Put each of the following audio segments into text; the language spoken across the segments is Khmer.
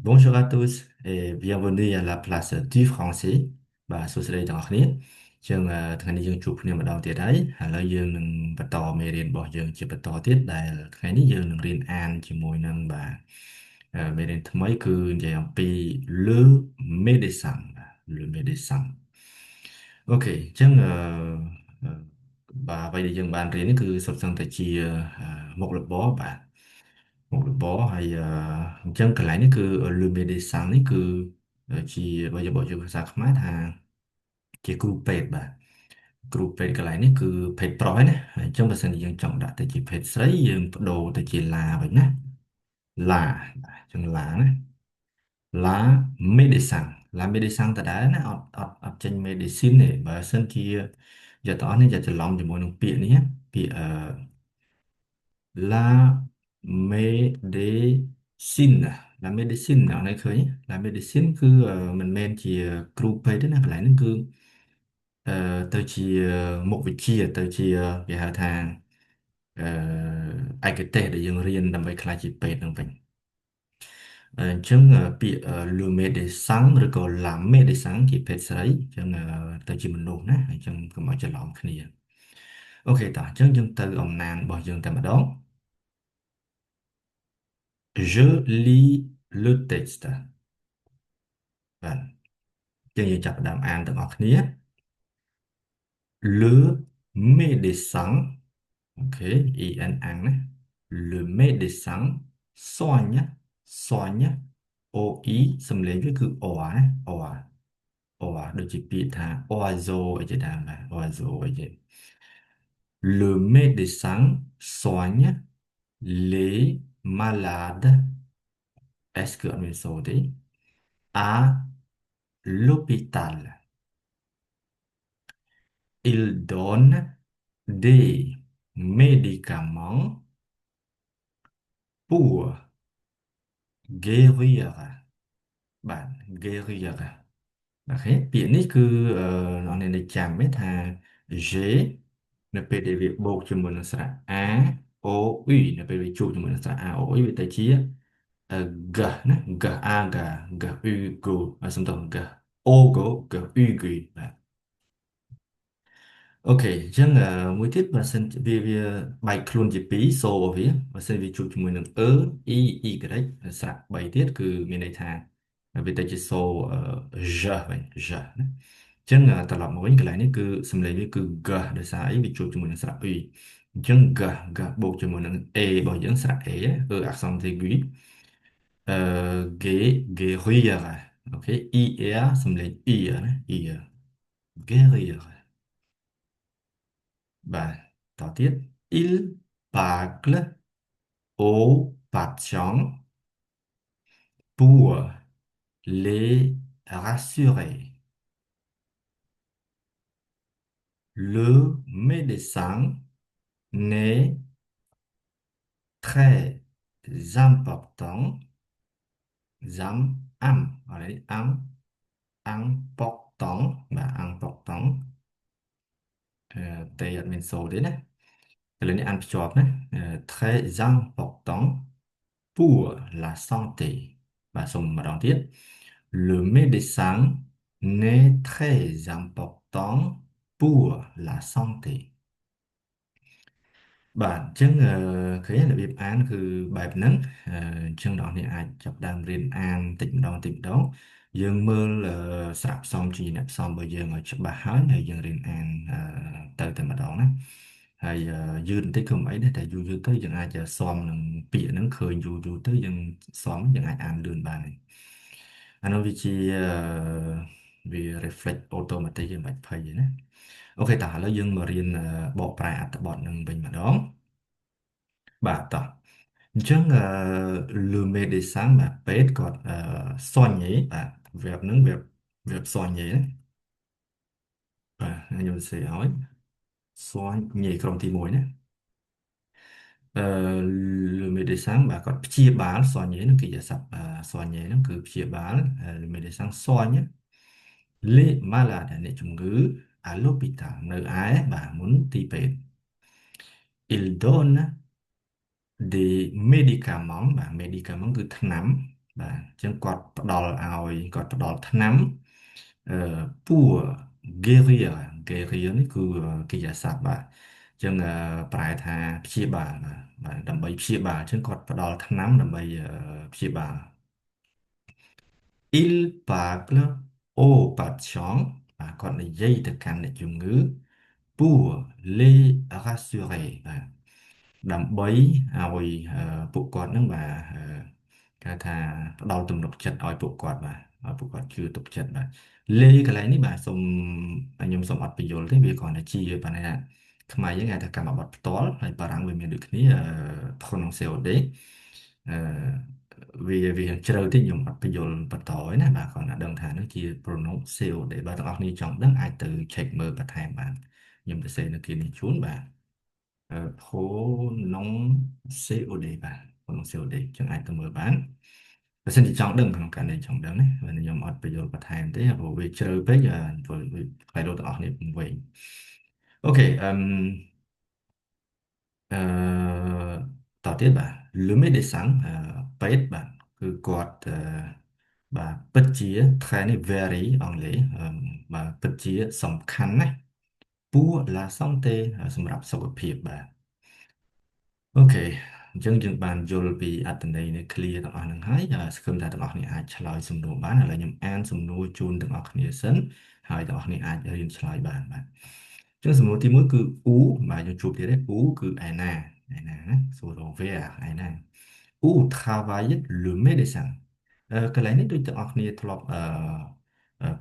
Bonjour à tous et bienvenue à la place du français បាទសួស្តីទាំងអស់គ្នាយើងថ្ងៃនេះយើងជួបគ្នាម្ដងទៀតហើយឥឡូវយើងនឹងបន្តមេរៀនរបស់យើងជាបន្តទៀតដែលថ្ងៃនេះយើងនឹងរៀនអានជាមួយនឹងបាទមេរៀនថ្មីគឺនិយាយអំពី le médecin បាទ le médecin អូខេអញ្ចឹងអឺបាទអ្វីដែលយើងបានរៀននេះគឺសុទ្ធសឹងតែជាមុខរបរបាទមុខរបរហើយអញ្ចឹងកន្លែងនេះគឺ le médecin នេះគឺជាបើយើងបកជាភាសាខ្មែរថាជាគ្រូពេទ្យបាទគ្រូពេទ្យកន្លែងនេះគឺភេទប្រុសឯណាហើយអញ្ចឹងបើសិនជាយើងចង់ដាក់ទៅជាភេទស្រីយើងបដូរទៅជាឡាវិញណាឡាបាទអញ្ចឹងឡាណា là médecin là médecin តដែលណាអត់ចេញ medicine ទេបើសិនជាយកតោះនេះយកច្រឡំជាមួយនឹងពាក្យនេះណាពាក្យla médecine la médecine ដល់នេះឃើញ la médecine គឺមិនមែនជាគ្រូពេទ្យទេណាកន្លែងហ្នឹងគឺអឺទៅជាមុខវិជ្ជាទៅជាគេហៅថាឯកទេសដែលយើងរៀនដើម្បីក្លាយជាពេទ្យហ្នឹងវិញ អញ្ចឹងពាក្យ le médecin ឬក៏ la médecin ជាភេទស្រីអញ្ចឹងទៅជាមនុស្សណាអញ្ចឹងកុំឲ្យច្រឡំគ្នាអូខេតោះអញ្ចឹងយើងទៅអំណានរបស់យើងតែម្ដង je lis le texte បាទយើងចាប់ផ្ដើមអានទាំងអស់គ្នា le médecin ok en ănណា le médecin soigne soigne oi សំឡេងវាគឺ o ណា o ដូចជាពាក្យថា oiseau អីជាដើមបាទ oiseau អីជា le médecin soigne les malades est-ce que អត់មានសូរទេ à l'hôpital il donne des médicaments pour guérir បាទ guérir អូខេពាក្យនេះគឺអ្នកនាងនឹងចាំទេថា G នៅពេលដែលវាបូកជាមួយនឹងស្រៈ A O U នៅពេលវាជួបជាមួយនឹងស្រៈ A O U វាទៅជាG ណា G A G G U G សំដៅ G O G G U G បាទអូខេអញ្ចឹងមួយទៀតបើសិនវាបែកខ្លួនជាពីរសូរបស់វាបើសិនវាជួបជាមួយនឹង E Y ស្រៈ3ទៀតគឺមានន័យថាវាទៅជាសូJ វិញ J ណាអញ្ចឹងត្រឡប់មកវិញកន្លែងនេះគឺសំឡេងវាគឺ G ដោយសារអីវាជួបជាមួយនឹងស្រៈ E អញ្ចឹង G បូកជាមួយនឹង A របស់យើងស្រៈ A accent aigu G guérir អូខេ ER សំឡេង E ណា E guérir បាទតទៀត il parle aux patients pour les rassurer. Le médecin n'est très important, allez, important, bah, important, tê admin số đấy nè, cái này ăn chọp nè, très important pour la santé. Bah, xong mà đón tiếp. Le médecin n'est très important pour la santé. បាទអញ្ចឹងឃើញរបៀបអានគឺបែបហ្នឹងអញ្ចឹងបងប្អូនអាចចាប់ផ្ដើមរៀនអានតិចម្ដងយើងមើលស្រៈផ្សំជាអ្នកផ្សំរបស់យើងឲ្យច្បាស់ហើយយើងរៀនអានទៅតែម្ដងណាហើយយឺតបន្តិចក៏មិនអីដែរតែយូរទៅយើងអាចស៊ំនឹងពាក្យហ្នឹងឃើញយូរទៅយើងស៊ំយើងអាចអានលឿនបានហើយអានោះវាជាវា reflect automatic យើងមិនបាច់ភ័យទេណាអូខេតោះឥឡូវយើងមករៀនបកប្រែអត្ថបទនឹងវិញម្ដងបាទតោះអញ្ចឹងle médecin បាទពេទ្យគាត់soigner បាទ verb ហ្នឹង verb soigner ណាបាទខ្ញុំសរសេរឲ្យ soigner ក្រុមទី1ណាle médecin បាទគាត់ព្យាបាល soigner ហ្នឹងគឺជាសព្ទ soigner ហ្នឹងគឺព្យាបាល le médecin soigne les malades អ្នកជំងឺ à l'hôpital នៅឯបាទមន្ទីរពេទ្យ il donne des médicaments បាទ médicament គឺថ្នាំ បាទអញ្ចឹងគាត់ផ្ដល់ឲ្យគាត់ផ្ដល់ថ្នាំអឺ pour guérir guérir នេះគឺកិរិយាសព្ទបាទអញ្ចឹងប្រែថាព្យាបាលបាទដើម្បីព្យាបាលអញ្ចឹងគាត់ផ្ដល់ថ្នាំដើម្បីព្យាបាល Il parle aux patients បាទគាត់និយាយទៅកាន់អ្នកជំងឺ pour les rassurer បាទដើម្បីឲ្យពួកគាត់នឹងបាទគេថាផ្ដល់ទំនុកចិត្តឲ្យពួកគាត់បាទឲ្យពួកគាត់ជឿទុកចិត្តបាទលេកន្លែងនេះបាទខ្ញុំសូមអត់បញ្យល់ទេវាគ្រាន់តែជាបាទថាខ្មែរយើងគេថាកម្មបត្តិផ្ទាល់ហើយបារាំងវាមានដូចគ្នា prononcé od អឺវាជ្រៅតិចខ្ញុំអត់បញ្យល់បន្តឯណាបាទគ្រាន់តែដឹងថានឹងជា pronounce COD បាទទាំងអស់គ្នាចង់ដឹងអាចទៅ check មើលបន្ថែមបាទខ្ញុំទៅសេនៅគីនេះជូនបាទpronounce COD បាទ pronounce COD ចឹងអាចទៅមើលបានបើសិនជាចង់ដឹងក្នុងករណីចង់ដឹងណាបើខ្ញុំអត់បញ្យល់បន្ថែมទេព្រោះវាជ្រៅពេកធ្វើឲ្យផ្លែលោទាំងអស់គ្នាពង្វែងអូខេអឺតទៀតបាទ le médecin ពេទ្យបាទគឺគាត់បាទពិតជា très very អង់គ្លេសបាទពិតជាសំខាន់ណាស់ pour la santé សម្រាប់សុខភាពបាទអូខេអញ្ចឹងយើងបានយល់ពីអត្ថន័យនៃ clear ទាំងអស់ហ្នឹងហើយសង្ឃឹមថាទាំងអស់គ្នាអាចឆ្លើយសំណួរបានឥឡូវខ្ញុំអានសំណួរជូនទាំងអស់គ្នាសិនហើយទាំងអស់គ្នាអាចរៀនឆ្លើយបានបាទអញ្ចឹងសំណួរទី1គឺ où បាទយើងជួបទៀតទេ où គឺឯណាណាសួររក where ឯណា où travaille le médecin កន្លែងនេះដូចទាំងអស់គ្នាធ្លាប់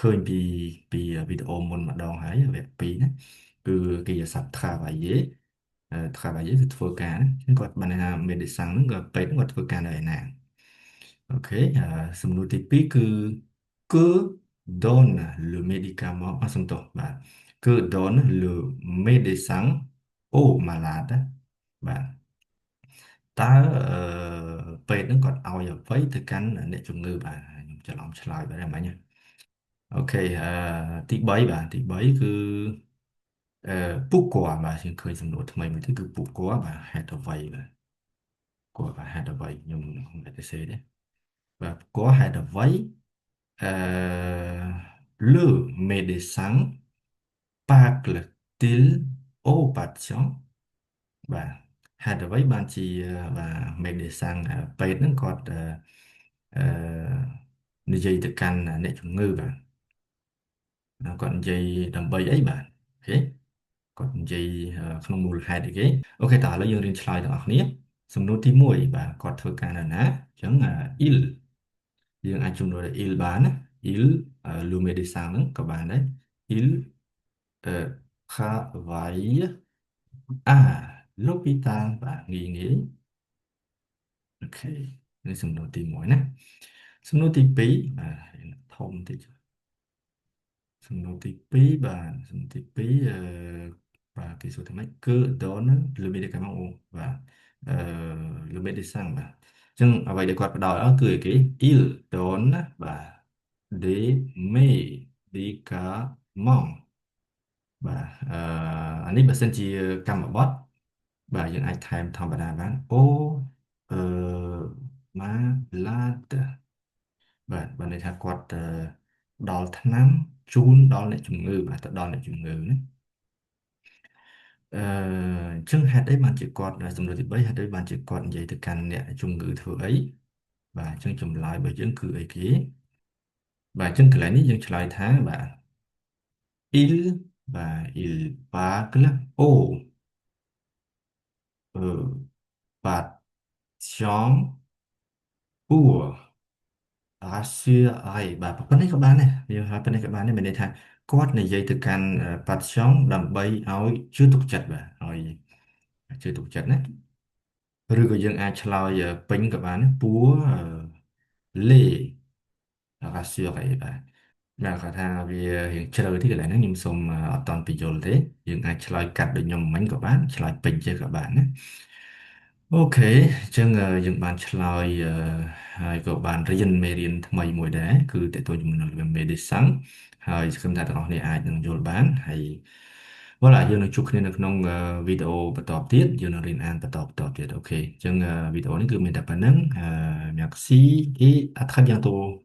ឃើញពីវីដេអូមុនម្ដងហើយវគ្គ2ណាគឺគេនិយាយសព្ទ travailler travailler គឺធ្វើការណាគាត់បានថា médecin ហ្នឹងក៏ពេទ្យហ្នឹងគាត់ធ្វើការនៅឯណាអូខេសំណួរទី2គឺ que donne le médicament សំទោសបាទ que donne le médecin au malade បាទតើពេទ្យហ្នឹងគាត់ឲ្យអ្វីទៅកាន់អ្នកជំងឺបាទខ្ញុំច្រឡំឆ្លើយបាទហ្មងណាអូខេទី3បាទទី3គឺpourquoi បាទខ្ញុំឃើញសំណួរថ្មីមួយទៀតគឺ pourquoi បាទហេតុអ្វីបាទគាត់បាទហេតុអ្វីខ្ញុំមិនได้ទេទេបាទ pourquoi ហេតុអ្វីអឺ le médecin parle-t-il au patient បាទហេតុអ្វីបានជាបាទ medicine ពេទ្យហ្នឹងគាត់អឺនិយាយទៅកាន់អ្នកជំងឺបាទគាត់និយាយដើម្បីអីបាទអូខេគាត់និយាយក្នុងមូលហេតុអីគេអូខេតោះឥឡូវយើងរៀនឆ្លើយទាំងអស់គ្នាសំណួរទី1បាទគាត់ធ្វើការនៅណាអញ្ចឹងil យើងអាចជំនួសដោយ il បានណា il le médecin ហ្នឹងក៏បានដែរ il travaille à l'hôpital បាទងាយអូខេនេះសំណួរទី1ណាសំណួរទី2បាទធំតិចសំណួរទី2បាទសំណួរទី2បាទគេសួរថាម៉េចគឺ donne le médicament អូបាទអឺ le médecin បាទអញ្ចឹងអ្វីដែលគាត់ផ្ដោតឲ្យគឺអីគេ il donne បាទ des médicaments បាទអានេះបើសិនជាកម្មបត្តិបាទយើងអាចថែមធម្មតាបានអូអឺម៉ាឡាតបាទបានន័យថាគាត់ដល់ថ្នាំជូនដល់អ្នកជំងឺបាទទៅដល់អ្នកជំងឺណាអញ្ចឹងហេតុអីបានជាគាត់សំណួរទី3ហេតុអីបានជាគាត់និយាយទៅកាន់អ្នកជំងឺធ្វើអីបាទអញ្ចឹងចម្លើយរបស់យើងគឺអីគេបាទអញ្ចឹងកន្លែងនេះយើងឆ្លើយថាបាទ il បាទ il parle au patient pour rassurer បាទប៉ុណ្ណេះក៏បានដែរវាហៅប៉ុណ្ណេះក៏បានដែរមានន័យថាគាត់និយាយទៅកាន់patient ដើម្បីឲ្យជឿទុកចិត្តបាទឲ្យជឿទុកចិត្តណាឬក៏យើងអាចឆ្លើយពេញក៏បានណា pour les rassurer បាទបាទគាត់ថាវារៀងជ្រៅទីកន្លែងហ្នឹងខ្ញុំសូមអត់តន់បញ្យល់ទេយើងអាចឆ្លើយកាត់ដូចខ្ញុំមិញក៏បានឆ្លើយពេញចេះក៏បានណាអូខេអញ្ចឹងយើងបានឆ្លើយហើយក៏បានរៀនមេរៀនថ្មីមួយដែរគឺតេតួជំនួយ medicine ហើយសង្ឃឹមថាទាំងអស់គ្នាអាចនឹងយល់បានហើយvoilàយើងនឹងជួបគ្នានៅក្នុងវីដេអូបន្តទៀតយើងនឹងរៀនអានបន្តទៀតអូខេអញ្ចឹងវីដេអូនេះគឺមានតែប៉ុណ្្នឹងញ៉ាំ merci et à très bientôt.